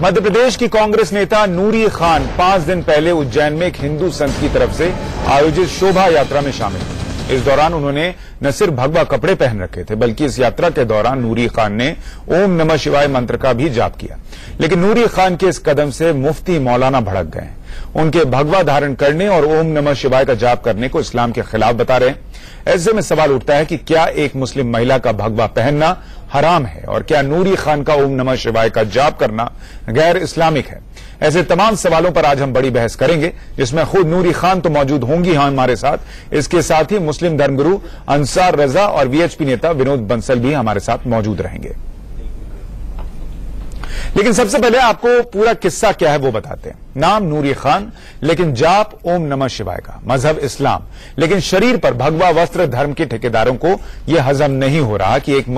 मध्य प्रदेश की कांग्रेस नेता नूरी खान 5 दिन पहले उज्जैन में एक हिंदू संत की तरफ से आयोजित शोभा यात्रा में शामिल हुए। इस दौरान उन्होंने न सिर्फ भगवा कपड़े पहन रखे थे, बल्कि इस यात्रा के दौरान नूरी खान ने ओम नमः शिवाय मंत्र का भी जाप किया। लेकिन नूरी खान के इस कदम से मुफ्ती मौलाना भड़क गए। उनके भगवा धारण करने और ओम नमः शिवाय का जाप करने को इस्लाम के खिलाफ बता रहे हैं। ऐसे में सवाल उठता है कि क्या एक मुस्लिम महिला का भगवा पहनना हराम है और क्या नूरी खान का ओम नमः शिवाय का जाप करना गैर इस्लामिक है? ऐसे तमाम सवालों पर आज हम बड़ी बहस करेंगे, जिसमें खुद नूरी खान तो मौजूद होंगी हमारे साथ। इसके साथ ही मुस्लिम धर्मगुरु अंसार रजा और वीएचपी नेता विनोद बंसल भी हमारे साथ मौजूद रहेंगे। लेकिन सबसे पहले आपको पूरा किस्सा क्या है वो बताते हैं। नाम नूरी खान, लेकिन जाप ओम नमः शिवाय का, मजहब इस्लाम, लेकिन शरीर पर भगवा वस्त्र। धर्म के ठेकेदारों को यह हजम नहीं हो रहा कि एक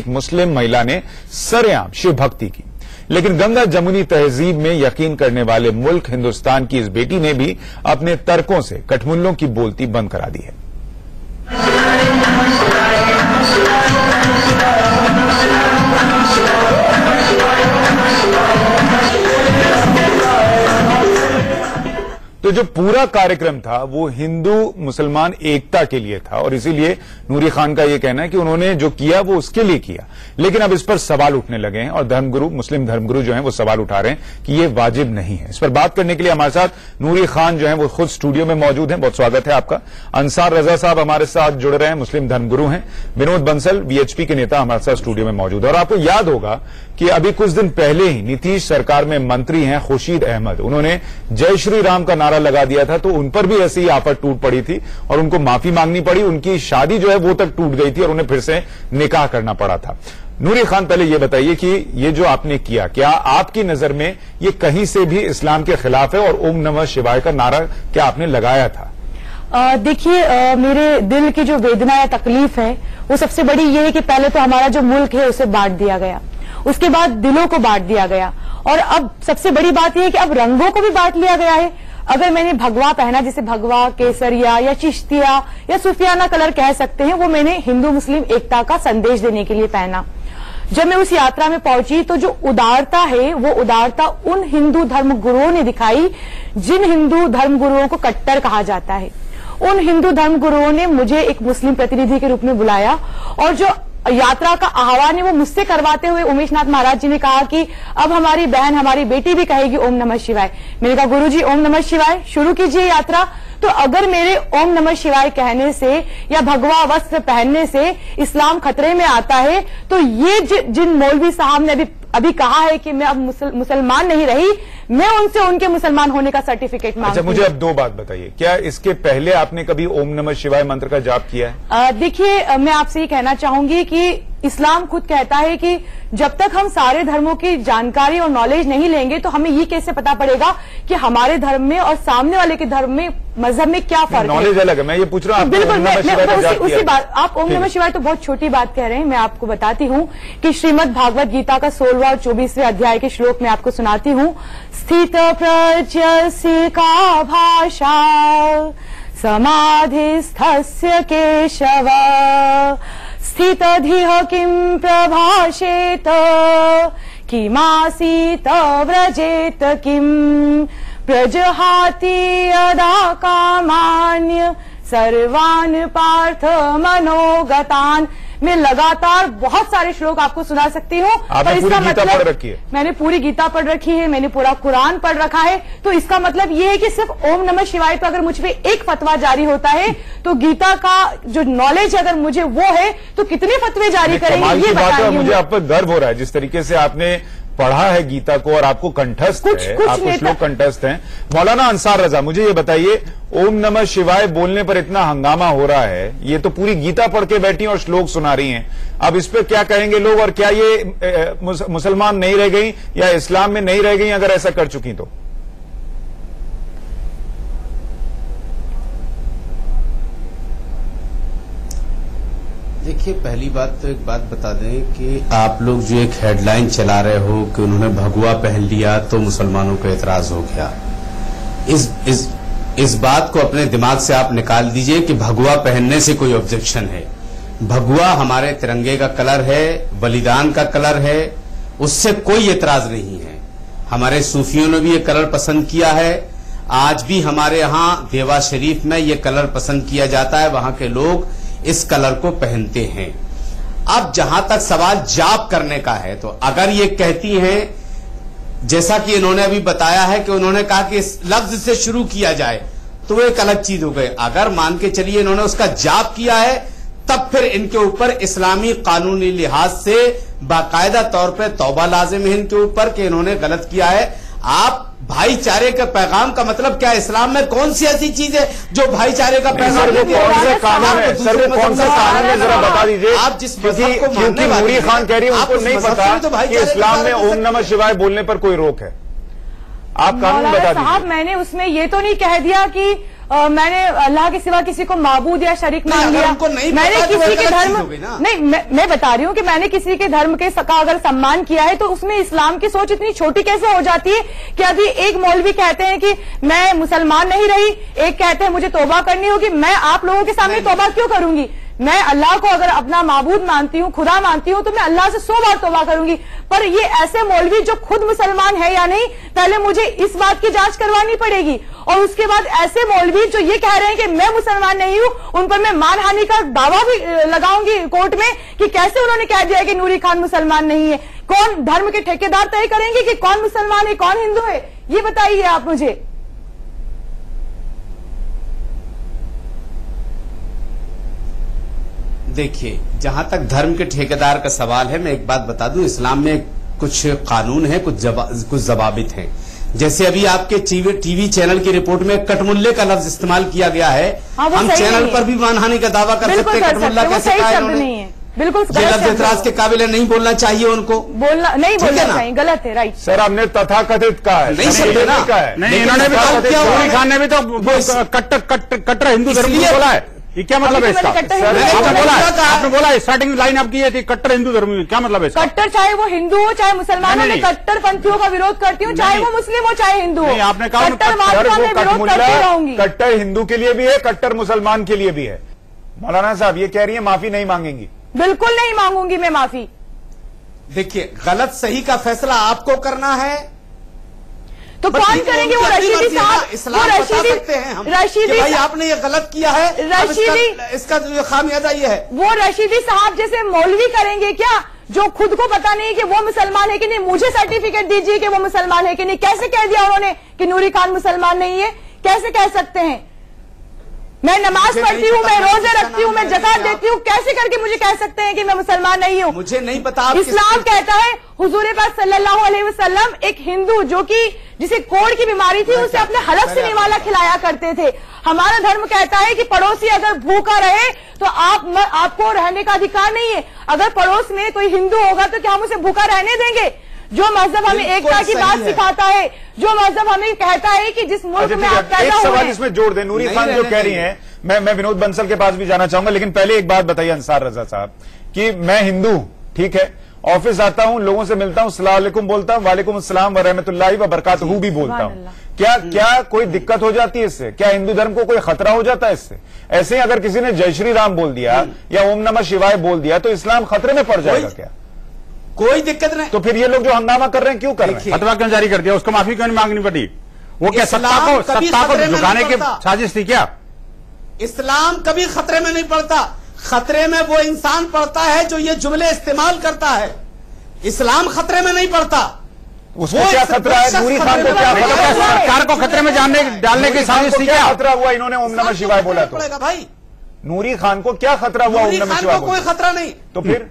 मुस्लिम महिला ने सरेआम शिव भक्ति की। लेकिन गंगा जमुनी तहजीब में यकीन करने वाले मुल्क हिंदुस्तान की इस बेटी ने भी अपने तर्कों से कठमुल्लों की बोलती बंद करा दी है। तो जो पूरा कार्यक्रम था वो हिंदू मुसलमान एकता के लिए था और इसीलिए नूरी खान का यह कहना है कि उन्होंने जो किया वो उसके लिए किया। लेकिन अब इस पर सवाल उठने लगे हैं और धर्मगुरु, मुस्लिम धर्मगुरु जो हैं वो सवाल उठा रहे हैं कि ये वाजिब नहीं है। इस पर बात करने के लिए हमारे साथ नूरी खान जो है वो खुद स्टूडियो में मौजूद हैं। बहुत स्वागत है आपका। अंसार रजा साहब हमारे साथ जुड़ रहे हैं, मुस्लिम धर्मगुरु हैं। विनोद बंसल वीएचपी के नेता हमारे साथ स्टूडियो में मौजूद है। और आपको याद होगा कि अभी कुछ दिन पहले ही नीतीश सरकार में मंत्री हैं खुर्शीद अहमद, उन्होंने जय श्री राम का नारा लगा दिया था, तो उन पर भी ऐसी ही आफत टूट पड़ी थी और उनको माफी मांगनी पड़ी। उनकी शादी जो है वो तक टूट गई थी और उन्हें फिर से निकाह करना पड़ा था। नूरी खान, पहले ये बताइए कि ये जो आपने किया, क्या आपकी नजर में ये कहीं से भी इस्लाम के खिलाफ है और ओम नमः शिवाय का नारा क्या आपने लगाया था? देखिए, मेरे दिल की जो वेदना या तकलीफ है वो सबसे बड़ी ये है कि पहले तो हमारा जो मुल्क है उसे बांट दिया गया, उसके बाद दिलों को बांट दिया गया और अब सबसे बड़ी बात यह है कि अब रंगों को भी बांट लिया गया है। अगर मैंने भगवा पहना, जिसे भगवा, केसरिया या चिश्तिया या सूफियाना कलर कह सकते हैं, वो मैंने हिंदू मुस्लिम एकता का संदेश देने के लिए पहना। जब मैं उस यात्रा में पहुंची तो जो उदारता है वो उदारता उन हिंदू धर्म गुरुओं ने दिखाई जिन हिंदू धर्म गुरुओं को कट्टर कहा जाता है। उन हिंदू धर्म गुरुओं ने मुझे एक मुस्लिम प्रतिनिधि के रूप में बुलाया और जो यात्रा का आह्वान है वो मुझसे करवाते हुए उमेश नाथ महाराज जी ने कहा कि अब हमारी बहन, हमारी बेटी भी कहेगी ओम नमः शिवाय। मैंने कहा गुरुजी ओम नमः शिवाय, शुरू कीजिए यात्रा। तो अगर मेरे ओम नमः शिवाय कहने से या भगवा वस्त्र पहनने से इस्लाम खतरे में आता है, तो ये जिन मौलवी साहब ने अभी कहा है कि मैं अब मुसलमान नहीं रही, मैं उनसे उनके मुसलमान होने का सर्टिफिकेट मांगती हूं। अच्छा, मुझे अब दो बात बताइए, क्या इसके पहले आपने कभी ओम नमः शिवाय मंत्र का जाप किया है? देखिए, मैं आपसे ये कहना चाहूंगी कि इस्लाम खुद कहता है कि जब तक हम सारे धर्मों की जानकारी और नॉलेज नहीं लेंगे तो हमें ये कैसे पता पड़ेगा कि हमारे धर्म में और सामने वाले के धर्म में, मजहब में क्या फर्क है। नॉलेज अलग है, मैं ये पूछ रहा हूँ। बिल्कुल, उसी बात, आप ओम नमः शिवाय तो बहुत छोटी बात कह रहे हैं। मैं आपको बताती हूँ कि श्रीमद् भागवत गीता का 16वां और 24वें अध्याय के श्लोक में आपको सुनाती हूँ। स्थित प्रज्ञस्य का भाषा समाधिस्थस्य केशव स्थितधिः किं प्रभाषेत किमासीत व्रजेत किं प्रजहाति यदा कामान्य सर्वान् पार्थ मनोगतान्। मैं लगातार बहुत सारे श्लोक आपको सुना सकती हूँ। आपने पूरी गीता पढ़ रखी है? मैंने पूरी गीता पढ़ रखी है, मैंने पूरा कुरान पढ़ रखा है। तो इसका मतलब ये है कि सिर्फ ओम नमः शिवाय पर अगर मुझ पे एक फतवा जारी होता है तो गीता का जो नॉलेज अगर मुझे वो है तो कितने फतवे जारी करेंगे ये बताइए। मुझे आप पर गर्व हो रहा है जिस तरीके से आपने पढ़ा है गीता को और आपको कंठस्थ है, आपको श्लोक कंठस्थ हैं। मौलाना अंसार रजा, मुझे ये बताइए, ओम नमः शिवाय बोलने पर इतना हंगामा हो रहा है, ये तो पूरी गीता पढ़ के बैठी और श्लोक सुना रही हैं, अब इस पर क्या कहेंगे लोग? और क्या ये मुसलमान नहीं रह गई या इस्लाम में नहीं रह गई अगर ऐसा कर चुकी तो? देखिए, पहली बात तो एक बात बता दें कि आप लोग जो एक हेडलाइन चला रहे हो कि उन्होंने भगवा पहन लिया तो मुसलमानों को एतराज हो गया, इस बात को अपने दिमाग से आप निकाल दीजिए कि भगवा पहनने से कोई ऑब्जेक्शन है। भगवा हमारे तिरंगे का कलर है, बलिदान का कलर है, उससे कोई एतराज नहीं है। हमारे सूफियों ने भी ये कलर पसंद किया है। आज भी हमारे यहाँ देवा शरीफ में ये कलर पसंद किया जाता है, वहां के लोग इस कलर को पहनते हैं। अब जहां तक सवाल जाप करने का है, तो अगर ये कहती हैं, जैसा कि इन्होंने अभी बताया है कि उन्होंने कहा कि इस लफ्ज से शुरू किया जाए, तो वो एक अलग चीज हो गई। अगर मान के चलिए इन्होंने उसका जाप किया है, तब फिर इनके ऊपर इस्लामी कानूनी लिहाज से बाकायदा तौर पे तौबा लाजिम है इनके ऊपर कि इन्होंने गलत किया है। आप भाईचारे के पैगाम का मतलब क्या? इस्लाम में कौन सी ऐसी चीज है जो भाईचारे का पैगाम देती है? कौन से कानून है सर, वो कौन सा कानून है, जरा बता दीजिए। आप जिस मजहब को मानने वाले नूरी खान कह रही है उनको नहीं पता कि इस्लाम में ओम नमः शिवाय बोलने पर कोई रोक है। आप कानून बता दीजिए। साहब, मैंने उसमें ये तो नहीं कह दिया कि मैंने अल्लाह के सिवा किसी को माबूद या शरीक मान लिया। मैंने किसी के धर्म नहीं, मैं बता रही हूँ कि मैंने किसी के धर्म के का अगर सम्मान किया है, तो उसमें इस्लाम की सोच इतनी छोटी कैसे हो जाती है कि अभी एक मौलवी कहते हैं कि मैं मुसलमान नहीं रही, एक कहते हैं मुझे तौबा करनी होगी। मैं आप लोगों के सामने तौबा क्यों करूंगी? मैं अल्लाह को अगर अपना माबूद मानती हूँ, खुदा मानती हूँ, तो मैं अल्लाह से 100 बार तौबा करूंगी। पर ये ऐसे मौलवी जो खुद मुसलमान है या नहीं, पहले मुझे इस बात की जांच करवानी पड़ेगी। और उसके बाद ऐसे मौलवी जो ये कह रहे हैं कि मैं मुसलमान नहीं हूँ, उन पर मैं मानहानि का दावा भी लगाऊंगी कोर्ट में कि कैसे उन्होंने कह दिया कि नूरी खान मुसलमान नहीं है। कौन धर्म के ठेकेदार तय करेंगे कि कौन मुसलमान है कौन हिंदू है? ये बताइए आप मुझे। देखिए, जहां तक धर्म के ठेकेदार का सवाल है, मैं एक बात बता दूं, इस्लाम में कुछ कानून है, कुछ जवाबित हैं। जैसे अभी आपके टीवी चैनल की रिपोर्ट में कटमुल्ले का लफ्ज इस्तेमाल किया गया है। हम चैनल पर भी मानहानि का दावा कर सकते हैं। कटमुल्ला कैसे कहा इन्होंने? बिल्कुल लफ्ज एतराज के काबिल नहीं बोलना चाहिए, उनको बोलना नहीं बोलना चाहिए, गलत है। राइट सर, हमने तथाकथित कहा है, नहीं समझे ना? नहीं, इन्होंने भी नूरी खान ने भी तो कट्टर हिंदू धर्म को बोला है। ये क्या मतलब है इसका? आपने बोला स्टार्टिंग लाइन आपकी ये थी, कट्टर हिंदू धर्म, क्या मतलब है इसका? कट्टर चाहे वो हिंदू हो चाहे मुसलमान हो, मैं कट्टर पंथियों का विरोध करती हूँ, चाहे वो मुस्लिम हो चाहे हिंदू हो। आपने कहा कट्टरवाद का मैं विरोध करती रहूंगी। कट्टर हिंदू के लिए भी है, कट्टर मुसलमान के लिए भी है। मौलाना साहब ये कह रही है माफी नहीं मांगेंगी। बिल्कुल नहीं मांगूंगी मैं माफी। देखिए, गलत सही का फैसला आपको करना है, तो कौन करेंगे? वो रशीदी साहब, इस्लाम बता सकते हैं हम रशीदी भाई आपने ये गलत किया है, रशीदी इसका जो खामियाजा ये है। वो रशीदी साहब जैसे मौलवी करेंगे क्या, जो खुद को पता नहीं कि वो मुसलमान है कि नहीं? मुझे सर्टिफिकेट दीजिए कि वो मुसलमान है कि नहीं। कैसे कह दिया उन्होंने कि नूरी खान मुसलमान नहीं है? कैसे कह सकते हैं? मैं नमाज पढ़ती हूँ, मैं रोजे रखती हूँ, मैं ज़कात देती हूँ, कैसे करके मुझे कह सकते हैं कि मैं मुसलमान नहीं हूँ? मुझे नहीं पता। इस्लाम कहता है हुजूर पाक सल्लल्लाहु अलैहि वसल्लम एक हिंदू जो कि जिसे कोढ़ की बीमारी थी, उसे अपने हलक से निवाला खिलाया करते थे। हमारा धर्म कहता है कि पड़ोसी अगर भूखा रहे तो आपको रहने का अधिकार नहीं है। अगर पड़ोस में कोई हिंदू होगा तो क्या हम उसे भूखा रहने देंगे? जो मजहब हमें एकता की बात सिखाता है, जो मजहब हमें कहता है कि जिस मुल्क में आप पैदा हुए। एक सवाल इसमें जोड़ दें, नूरी खान जो कह रही हैं, मैं विनोद बंसल के पास भी जाना चाहूंगा, लेकिन पहले एक बात बताइए अंसार रजा साहब कि मैं हिंदू, ठीक है, ऑफिस आता हूं, लोगों से मिलता हूं, अस्सलाम वालेकुम बोलता हूं, वालेकुम अस्सलाम व रहमतुल्लाहि व बरकातहू भी बोलता हूं। क्या कोई दिक्कत हो जाती है इससे? क्या हिंदू धर्म को कोई खतरा हो जाता है इससे? ऐसे ही अगर किसी ने जय श्री राम बोल दिया या ओम नमः शिवाय बोल दिया तो इस्लाम खतरे में पड़ जाएगा क्या? कोई दिक्कत नहीं। तो फिर ये लोग जो हंगामा कर रहे हैं क्यों कर रहे हैं? फतवा क्यों जारी कर दिया? उसको माफी क्यों नहीं मांगनी पड़ी? वो क्या सत्ता को झुकाने की साजिश थी क्या? इस्लाम कभी खतरे में नहीं पड़ता। खतरे में वो इंसान पड़ता है जो ये जुमले इस्तेमाल करता है। इस्लाम खतरे में नहीं पड़ता। उसको क्या खतरा है? नूरी खान को क्या खतरा है? सरकार को खतरे में डालने की साजिश थी क्या? खतरा हुआ इन्होंने ओम नमः शिवाय बोला तो भाई नूरी खान को क्या खतरा हुआ? ओम नमः शिवाय कोई खतरा नहीं। तो फिर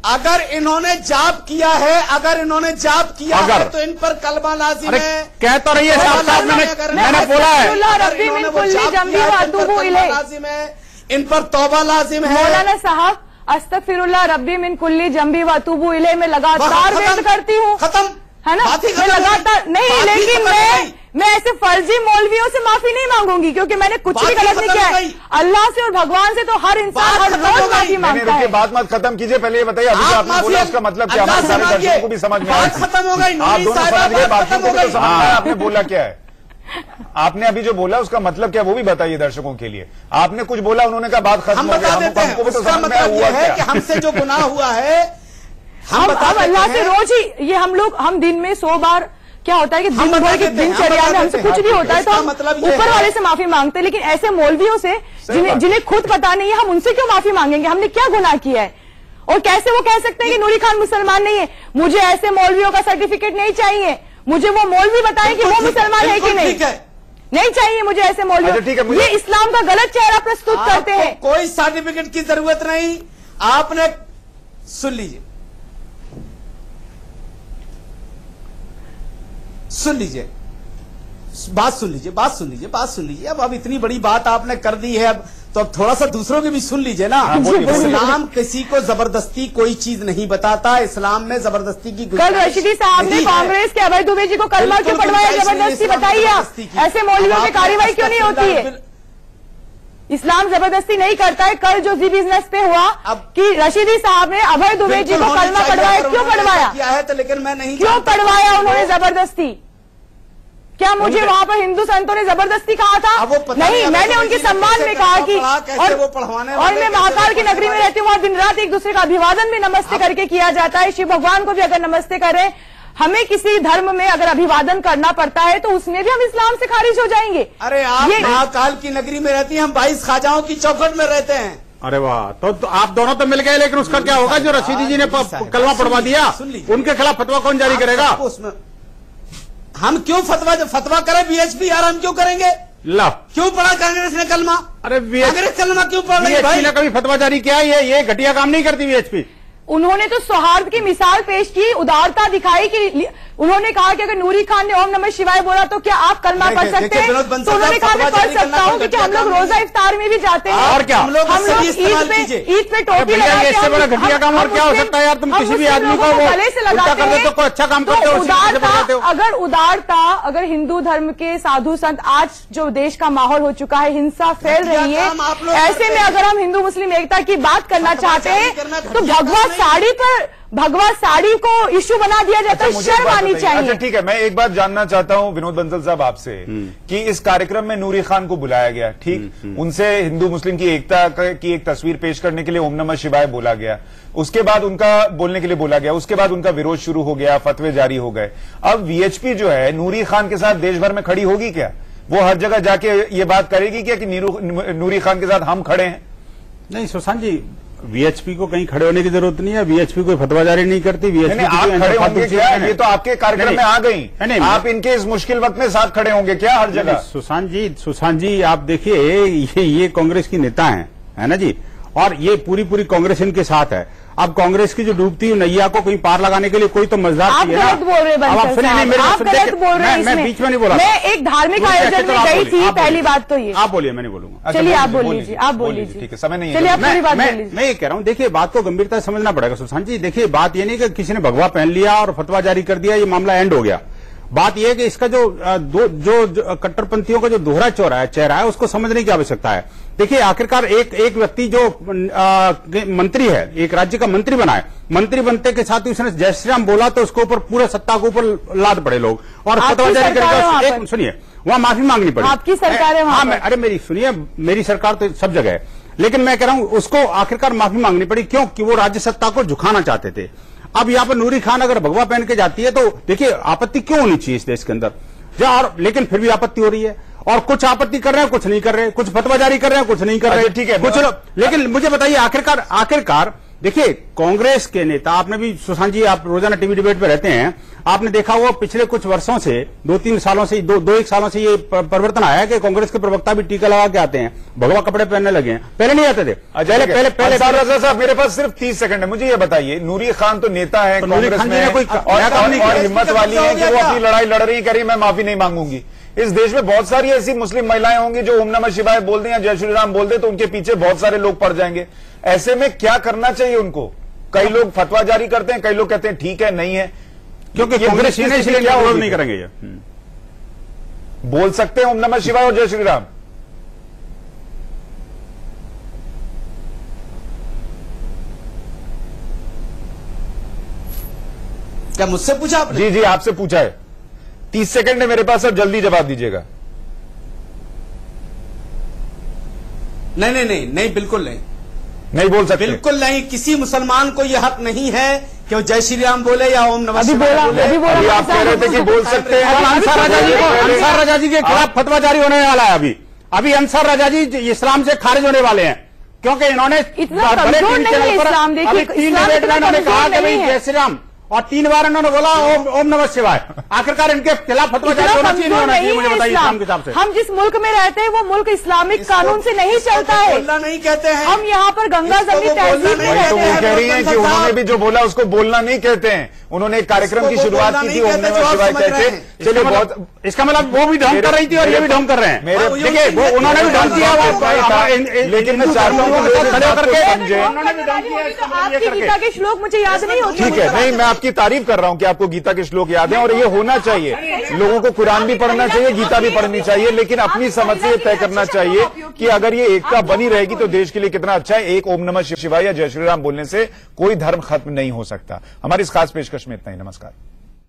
अगर इन्होंने जाप किया है, है तो इन पर कलमा लाजिम है। कह तो रही है साहब, मैंने बोला है लाजिम है, इन पर तौबा लाजिम है। मौलाना साहब, अस्तगफिरुल्लाह रब्बी मिन कुल्ली जंबी व अतूबु इलैह में लगातार वेद करती हूँ, खत्म है ना? मैं लगातार नहीं, लेकिन मैं ऐसे फर्जी मौलवियों से माफी नहीं मांगूंगी क्योंकि मैंने कुछ भी गलत नहीं किया है। अल्लाह से और भगवान से तो हर इंसान हर रोज माफी मांगता है। बात मत खत्म कीजिए, पहले ये बताइए अभी आपने बोला उसका मतलब क्या? हमारे सारे दर्शकों को भी समझ में आया, खत्म हो गई। आप दोनों समझ गए, बातों को भी तो समझ में आया आपने बोला क्या है। आपने अभी जो बोला उसका मतलब क्या वो भी बताइए दर्शकों के लिए। आपने कुछ बोला, उन्होंने कहा बात खत्म हो गई, हमको भी तो समझ में आया कि हमसे जो गुनाह हुआ है हम अल्लाह से रोज ही ये हम दिन में 100 बार क्या होता है कि दिन भर की दिनचर्या में हमसे कुछ भी होता है तो हम ऊपर वाले से माफी मांगते हैं, लेकिन ऐसे मौलवियों से जिन्हें खुद पता नहीं है, हम उनसे क्यों माफी मांगेंगे? हमने क्या गुनाह किया है? और कैसे वो कह सकते हैं कि नूरी खान मुसलमान नहीं है? मुझे ऐसे मौलवियों का सर्टिफिकेट नहीं चाहिए, मुझे वो मौलवी बताएं कि वो मुसलमान है कि नहीं चाहिए मुझे ऐसे मौलवी। ये इस्लाम का गलत चेहरा प्रस्तुत करते हैं। कोई सर्टिफिकेट की जरूरत नहीं। आपने सुन लीजिए, बात सुन लीजिए। अब इतनी बड़ी बात आपने कर दी है, अब तो अब थोड़ा सा दूसरों की भी सुन लीजिए ना। इस्लाम किसी को जबरदस्ती कोई चीज नहीं बताता। इस्लाम में जबरदस्ती की कल रशीदी साहब ने कांग्रेस के अभय दुबे जी को कलमा क्यों पढ़वाया? जबरदस्ती बताइए आप, ऐसे मौलवियों में कार्रवाई क्यों नहीं होती है? इस्लाम जबरदस्ती नहीं करता है। कल जो जी बिजनेस पे हुआ कि रशीदी साहब ने अभय दुबे जी को कलमा पढ़वाया, क्यों पढ़वाया? तो लेकिन मैं नहीं, क्यों पढ़वाया उन्होंने जबरदस्ती? क्या मुझे वहां पर हिंदू संतों ने जबरदस्ती कहा था? नहीं, मैंने उनके सम्मान में कहा कि और मैं महाकाल की नगरी में रहती हूँ, वहां दिन रात एक दूसरे का अभिवादन भी नमस्ते करके किया जाता है। शिव भगवान को भी अगर नमस्ते करें, हमें किसी धर्म में अगर अभिवादन करना पड़ता है तो उसमें भी हम इस्लाम से खारिज हो जाएंगे। अरे आप महाकाल की नगरी में रहती हैं, हम 22 ख्वाजाओं की चौखट में रहते हैं। अरे वाह, तो आप दोनों तो मिल गए, लेकिन उसका क्या होगा? जो रशीदी जी ने कलमा पढ़वा दिया, उनके खिलाफ फतवा कौन जारी करेगा? हम क्यों फतवा करें? वीएचपी यार, हम क्यों करेंगे? ला क्यों पढ़ा कांग्रेस ने कलमा? अरे कांग्रेस कलमा क्यों पढ़ रही है भाई? ने कभी फतवा जारी किया? ये घटिया काम नहीं करती वीएचपी। उन्होंने तो सौहार्द की मिसाल पेश की, उदारता दिखाई कि उन्होंने कहा कि अगर नूरी खान ने ओम नमः शिवाय बोला तो क्या आप कलमा पढ़ सकते हैं? तो उन्होंने कहा मैं पढ़ सकता हूँ, क्योंकि हम लोग रोजा इफ्तार में भी जाते हैं। और क्या? हम लोग ईद पे टोपी लगाते हैं। इससे बड़ा घटिया काम और क्या हो सकता है यार? तुम किसी भी आदमी को गले से लगाते हैं तो कोई अच्छा काम करते हो। उदारता अगर हिंदू धर्म के साधु संत, आज जो देश का माहौल हो चुका है, हिंसा फैल रही है, ऐसे में अगर हम हिंदू मुस्लिम एकता की बात करना चाहते हैं तो भगवा साड़ी को इश्यू बना दिया जाता है, शर्म आनी चाहिए। अच्छा ठीक है, मैं एक बात जानना चाहता हूं विनोद बंसल साहब आपसे कि इस कार्यक्रम में नूरी खान को बुलाया गया, ठीक, उनसे हिंदू मुस्लिम की एकता की एक तस्वीर पेश करने के लिए ओम नमः शिवाय बोला गया, उसके बाद उनका बोलने के लिए बोला गया, उसके बाद उनका विरोध शुरू हो गया, फतवे जारी हो गए। अब वीएचपी जो है नूरी खान के साथ देश भर में खड़ी होगी क्या? वो हर जगह जाके ये बात करेगी क्या कि नूरी खान के साथ हम खड़े हैं? नहीं सुशांत जी, वीएचपी को कहीं खड़े होने की जरूरत नहीं है। वीएचपी कोई फतवा जारी नहीं करती। वीएचपी आप खड़े होंगे क्या? ये तो आपके कार्यक्रम में आ गई। आप इनके इस मुश्किल वक्त में साथ खड़े होंगे क्या हर जगह? सुशांत जी आप देखिए, ये कांग्रेस की नेता है ना जी, और ये पूरी कांग्रेस इनके साथ है। अब कांग्रेस की जो डूबती हुई नैया को कहीं पार लगाने के लिए कोई तो मजदार चाहिए ना। आप गलत बोल रहे हैं, मैं बीच में नहीं बोला। मैं एक धार्मिक आयोजन में गई थी, पहली बात तो ये। आप बोलिए, मैं नहीं बोलूंगा। चलिए आप बोल लीजिए, आप बोल लीजिए। ठीक है, समय नहीं है। चलिए आप पूरी बात बोल लीजिए। मैं ये कह रहा हूँ, देखिए बात को गंभीरता से समझना पड़ेगा सुशांत जी। देखिए बात ये नहीं कि किसी ने भगवा पहन लिया और फतवा जारी कर दिया, ये मामला एंड हो गया। बात यह है कि इसका जो कट्टरपंथियों का जो दोहरा चेहरा है उसको समझने की आवश्यकता है। देखिए आखिरकार एक व्यक्ति जो मंत्री है, एक राज्य का मंत्री बना है, मंत्री बनते के साथ ही उसने जय श्री राम बोला तो उसके ऊपर पूरे सत्ता के ऊपर लाद पड़े लोग और फतवा जारी करके, एक सुनिए, वहां माफी मांगनी पड़ी। आपकी सरकार है वहां? अरे मेरी सुनिए, मेरी सरकार तो सब जगह है, लेकिन मैं कह रहा हूं उसको आखिरकार माफी मांगनी पड़ी। क्यों? कि वो राज्य सत्ता को झुकाना चाहते थे। अब यहाँ पर नूरी खान अगर भगवा पहन के जाती है तो देखिए आपत्ति क्यों होनी चाहिए इस देश के अंदर, और लेकिन फिर भी आपत्ति हो रही है। और कुछ आपत्ति कर रहे हैं, कुछ नहीं कर रहे, कुछ फतवा जारी कर रहे हैं, कुछ नहीं कर रहे। ठीक है कुछ, लेकिन मुझे बताइए आखिरकार देखिए कांग्रेस के नेता, आपने भी सुशांत जी, आप रोजाना टीवी डिबेट पे रहते हैं, आपने देखा हुआ पिछले कुछ वर्षों से, 2-3 सालों से, 2-1 सालों से ये परिवर्तन आया है कि कांग्रेस के प्रवक्ता भी टीका लगा के आते हैं, भगवा कपड़े पहनने लगे हैं। पहले नहीं आते थे। पहले साहब मेरे पास सिर्फ 30 सेकंड है, मुझे ये बताइए, नूरी खान तो नेता है कांग्रेस में और हिम्मत वाली है कि वो अपनी लड़ाई लड़ रही करी, मैं माफी नहीं मांगूंगी। इस देश में बहुत सारी ऐसी मुस्लिम महिलाएं होंगी जो ओम नमः शिवाय बोल दें या जय श्री राम बोल दे तो उनके पीछे बहुत सारे लोग पड़ जाएंगे। ऐसे में क्या करना चाहिए उनको? कई लोग फतवा जारी करते हैं, कई लोग कहते हैं ठीक है, नहीं है, क्योंकि कांग्रेस इसलिए क्या विरोध नहीं करेंगे। ये बोल सकते हैं ओम नमः शिवाय और जय श्री राम। क्या मुझसे पूछा आपने? जी जी आपसे पूछा है। 30 सेकंड है मेरे पास, अब जल्दी जवाब दीजिएगा। नहीं, बिल्कुल नहीं बोल सकते। बिल्कुल नहीं। किसी मुसलमान को यह हक नहीं है कि वो जय श्री राम बोले या ओम नमः शिवाय बोले? अभी आप कह रहे थे कि बोल सकते हैं। अंसार रजा जी के खिलाफ फतवा जारी होने वाला है। अभी अंसार रजा जी इस्लाम से खारिज होने वाले हैं, क्योंकि इन्होंने इतना कमजोर नहीं है इस्लाम। देखिए, 3 डिबेट में इन्होंने कहा कि भाई जय श्री राम, और 3 बार इन्होंने बोला ओम नमः शिवाय। आखिरकार इनके खिलाफ फतवा जारी होना चाहिए, नहीं होना चाहिए, मुझे बताइए इस्लाम के हिसाब से। हम जिस मुल्क में रहते हैं वो मुल्क इस्लामिक कानून से नहीं चलता है। बोलना नहीं कहते हैं हम यहाँ पर गंगा जमीन तहजीब में रहते तो वो कह रही हैं कि उन्होंने भी जो बोला उसको बोलना नहीं कहते हैं। उन्होंने एक कार्यक्रम की शुरुआत की थी, ओम नमः शिवाय कहते। चलिए, बहुत इसका मतलब वो भी ढोंग कर रही थी और ये भी ढोंग कर रहे हैं। देखिए, वो उन्होंने भी ढोंग किया, लेकिन मैं चाहता हूँ कि खड़े होकर के आपकी गीता के श्लोक मुझे याद नहीं होते। ठीक है, नहीं, मैं आपकी तारीफ कर रहा हूं कि आपको गीता के श्लोक याद है, और ये होना चाहिए। लोगों को कुरान भी पढ़ना चाहिए, गीता भी पढ़नी चाहिए, लेकिन अपनी समझ से तय करना चाहिए कि अगर ये एकता बनी रहेगी तो देश के लिए कितना अच्छा है। एक ओम नमः शिवाय या जय श्री राम बोलने से कोई धर्म खत्म नहीं हो सकता। हमारी इस खास पेशकश में इतना ही। नमस्कार।